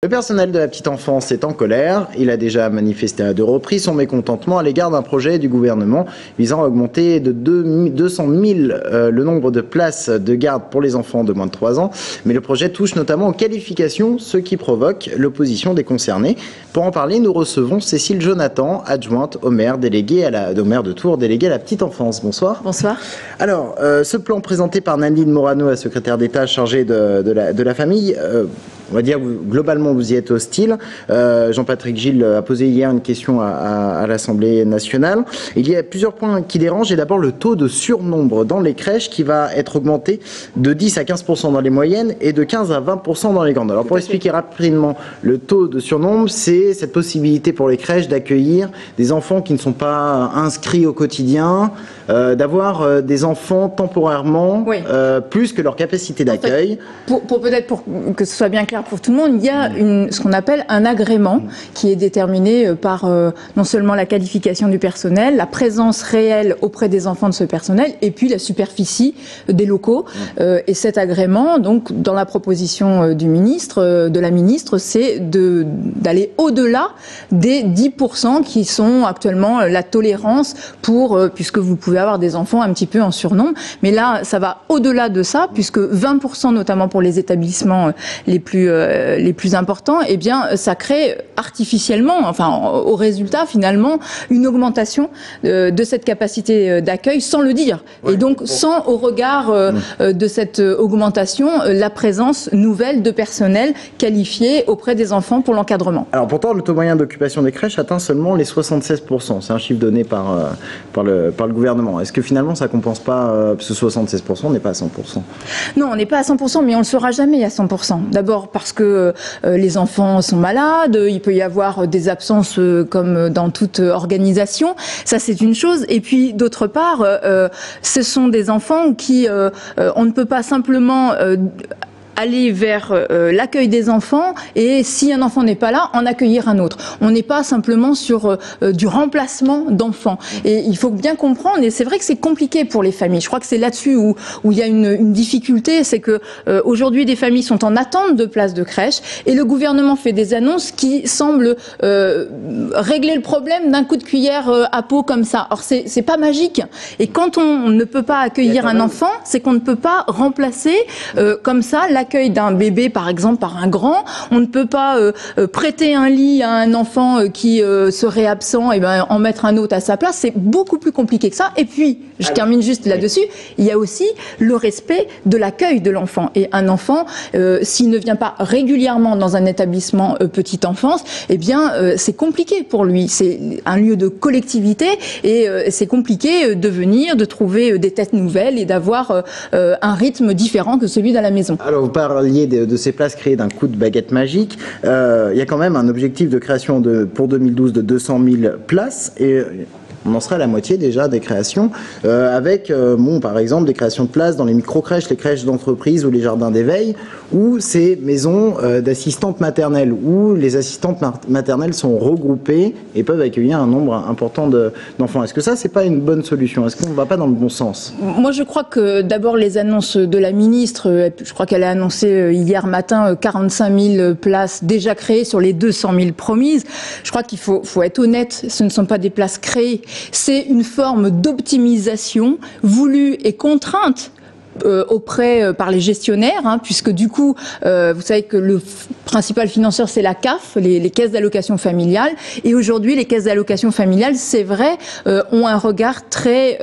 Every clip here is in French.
Le personnel de la petite enfance est en colère. Il a déjà manifesté à 2 reprises son mécontentement à l'égard d'un projet du gouvernement visant à augmenter de 200 000 le nombre de places de garde pour les enfants de moins de 3 ans. Mais le projet touche notamment aux qualifications, ce qui provoque l'opposition des concernés. Pour en parler, nous recevons Cécile Jonathan, adjointe au maire, au maire de Tours, déléguée à la petite enfance. Bonsoir. Bonsoir. Alors, ce plan présenté par Nadine Morano, la secrétaire d'État chargée de la famille, on va dire globalement vous y êtes hostile. Jean-Patrick Gille a posé hier une question à l'Assemblée nationale. Il y a plusieurs points qui dérangent. Et d'abord le taux de surnombre dans les crèches qui va être augmenté de 10 à 15% dans les moyennes et de 15 à 20% dans les grandes. Alors pour expliquer rapidement le taux de surnombre, c'est cette possibilité pour les crèches d'accueillir des enfants qui ne sont pas inscrits au quotidien, d'avoir des enfants temporairement, plus que leur capacité d'accueil. En fait, peut-être que ce soit bien clair pour tout le monde, il y a ce qu'on appelle un agrément qui est déterminé par non seulement la qualification du personnel, la présence réelle auprès des enfants de ce personnel et puis la superficie des locaux. Et cet agrément, donc dans la proposition du ministre, de la ministre, c'est d'aller au-delà des 10% qui sont actuellement la tolérance puisque vous pouvez avoir des enfants un petit peu en surnombre. Mais là, ça va au-delà de ça, puisque 20%, notamment pour les établissements les plus importants, eh bien, ça crée artificiellement, enfin, au résultat, finalement, une augmentation de cette capacité d'accueil sans le dire. Et donc, sans, au regard de cette augmentation, la présence nouvelle de personnel qualifié auprès des enfants pour l'encadrement. Alors, pourtant, le taux moyen d'occupation des crèches atteint seulement les 76%. C'est un chiffre donné par le gouvernement. Est-ce que finalement, ça ne compense pas, ce 76%, on n'est pas à 100%? Non, on n'est pas à 100%, mais on ne le sera jamais à 100%. D'abord parce que les enfants sont malades, il peut y avoir des absences comme dans toute organisation, ça c'est une chose. Et puis d'autre part, ce sont des enfants qui, on ne peut pas simplement aller vers l'accueil des enfants et si un enfant n'est pas là, en accueillir un autre. On n'est pas simplement sur du remplacement d'enfants. Et il faut bien comprendre, et c'est vrai que c'est compliqué pour les familles. Je crois que c'est là-dessus où il y a une difficulté, c'est que aujourd'hui des familles sont en attente de places de crèche et le gouvernement fait des annonces qui semblent régler le problème d'un coup de cuillère à peau comme ça. Or c'est pas magique. Et quand on ne peut pas accueillir un enfant, c'est qu'on ne peut pas remplacer comme ça l'accueil d'un bébé, par exemple, par un grand. On ne peut pas prêter un lit à un enfant qui serait absent et en mettre un autre à sa place. C'est beaucoup plus compliqué que ça. Et puis, je termine juste là-dessus, il y a aussi le respect de l'accueil de l'enfant. Et un enfant, s'il ne vient pas régulièrement dans un établissement petite enfance, eh bien, c'est compliqué pour lui. C'est un lieu de collectivité et c'est compliqué de venir, de trouver des têtes nouvelles et d'avoir un rythme différent que celui de la maison. Alors, vous parliez de ces places créées d'un coup de baguette magique. Il y a quand même un objectif de création pour 2012 de 200 000 places et on en serait à la moitié déjà des créations, avec, par exemple, des créations de places dans les micro-crèches, les crèches d'entreprise ou les jardins d'éveil, ou ces maisons d'assistantes maternelles, où les assistantes maternelles sont regroupées et peuvent accueillir un nombre important d'enfants. Est-ce que ça, c'est pas une bonne solution? Est-ce qu'on ne va pas dans le bon sens? Moi, je crois que d'abord les annonces de la ministre, je crois qu'elle a annoncé hier matin 45 000 places déjà créées sur les 200 000 promises. Je crois qu'il faut être honnête, ce ne sont pas des places créées. C'est une forme d'optimisation voulue et contrainte par les gestionnaires, puisque du coup, vous savez que le principal financeur, c'est la CAF, les caisses d'allocation familiale. Et aujourd'hui, les caisses d'allocation familiale, c'est vrai, ont un regard très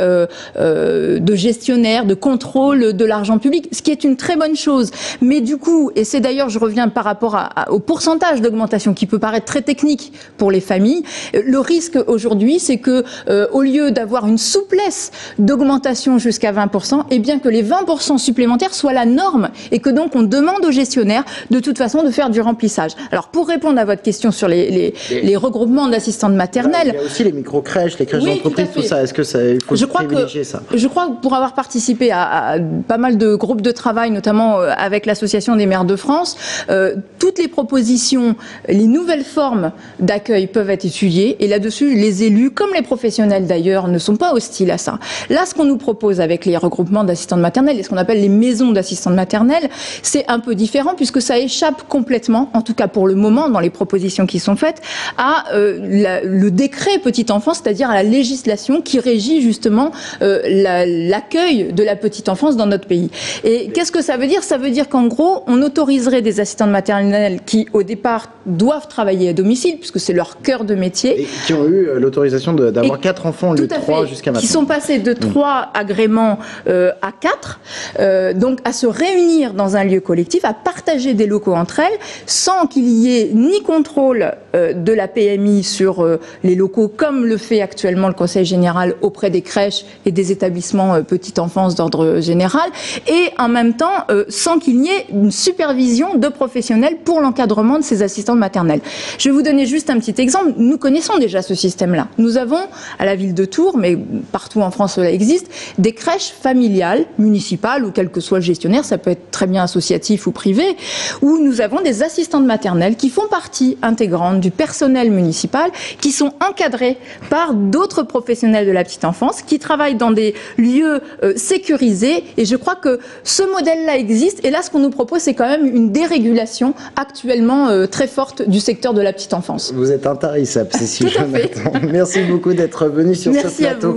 de gestionnaire, de contrôle de l'argent public, ce qui est une très bonne chose. Mais du coup, et c'est d'ailleurs, je reviens par rapport au pourcentage d'augmentation qui peut paraître très technique pour les familles, le risque aujourd'hui, c'est que au lieu d'avoir une souplesse d'augmentation jusqu'à 20%, eh bien que les 20% supplémentaires soit la norme et que donc on demande aux gestionnaires de toute façon de faire du remplissage. Alors pour répondre à votre question sur les regroupements d'assistantes maternelles... Il y a aussi les micro-crèches, les crèches d'entreprise, tout ça. Est-ce que il faut privilégier ça? Je crois que pour avoir participé à pas mal de groupes de travail, notamment avec l'Association des maires de France, toutes les propositions, les nouvelles formes d'accueil peuvent être étudiées et là-dessus, les élus, comme les professionnels d'ailleurs, ne sont pas hostiles à ça. Là, ce qu'on nous propose avec les regroupements d'assistantes maternelles, maternelles et ce qu'on appelle les maisons d'assistantes maternelles, c'est un peu différent puisque ça échappe complètement, en tout cas pour le moment, dans les propositions qui sont faites, à le décret petite enfance, c'est-à-dire à la législation qui régit justement l'accueil de la petite enfance dans notre pays. Et qu'est-ce que ça veut dire? Ça veut dire qu'en gros, on autoriserait des assistantes maternelles qui, au départ, doivent travailler à domicile, puisque c'est leur cœur de métier. Et qui ont eu l'autorisation d'avoir 4 enfants, au lieu de 3 jusqu'à maintenant. Qui sont passés de 3 agréments à 4, donc à se réunir dans un lieu collectif, à partager des locaux entre elles, sans qu'il y ait ni contrôle de la PMI sur les locaux, comme le fait actuellement le Conseil général auprès des crèches et des établissements petite enfance d'ordre général, et en même temps sans qu'il y ait une supervision de professionnels pour l'encadrement de ces assistantes maternelles. Je vais vous donner juste un petit exemple. Nous connaissons déjà ce système-là. Nous avons à la ville de Tours, mais partout en France cela existe, des crèches familiales, municipales ou quel que soit le gestionnaire, ça peut être très bien associatif ou privé, où nous avons des assistantes maternelles qui font partie intégrante du personnel municipal, qui sont encadrées par d'autres professionnels de la petite enfance, qui travaillent dans des lieux sécurisés. Et je crois que ce modèle-là existe. Et là, ce qu'on nous propose, c'est quand même une dérégulation actuellement très forte du secteur de la petite enfance. Vous êtes intarissable, Cécile Jonathan. Merci beaucoup d'être venue sur ce plateau.